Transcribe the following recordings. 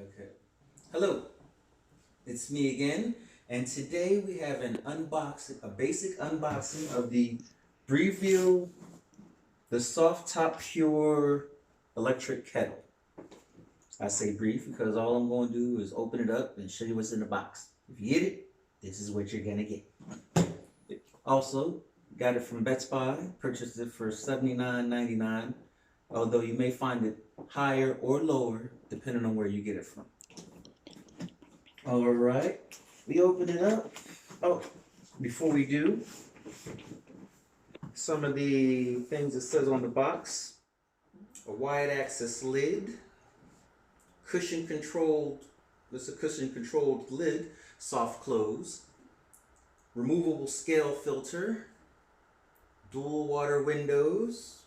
Okay. Hello, it's me again, and today we have an unboxing, a basic unboxing of the Breville, the soft top pure electric kettle. I say brief because all I'm going to do is open it up and show you what's in the box. If you get it, this is what you're gonna get. Also, got it from Best Buy, purchased it for $79.99, although you may find it higher or lower depending on where you get it from. All right, we open it up. Oh, before we do, some of the things it says on the box: a wide axis lid, cushion controlled. This is a cushion controlled lid, soft close, removable scale filter, dual water windows,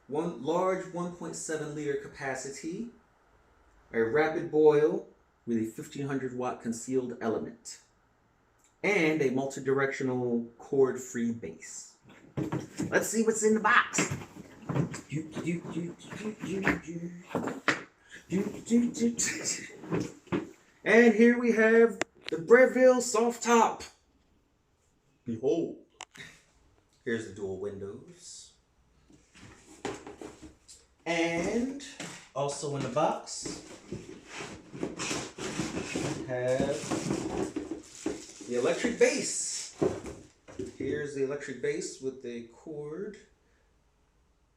one large 1.7 liter capacity, a rapid boil with a 1500 watt concealed element, and a multi-directional cord-free base. Let's see what's in the box. And here we have the Breville soft top. Behold. Here's the dual windows. And also in the box, have the electric base. Here's the electric base with the cord.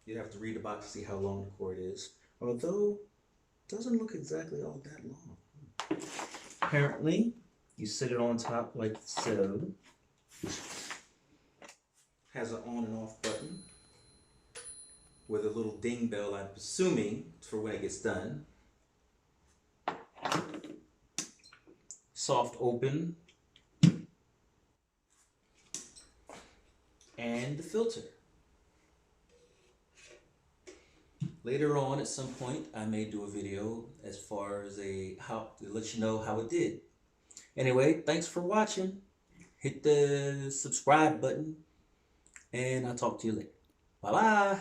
You'd have to read the box to see how long the cord is, although it doesn't look exactly all that long. Apparently, you sit it on top like so. Has an on and off button with a little ding bell, I'm assuming, for when it gets done. Soft open. And the filter. Later on, at some point, I may do a video as far as how to let you know how it did. Anyway, thanks for watching. Hit the subscribe button, and I'll talk to you later. Bye-bye.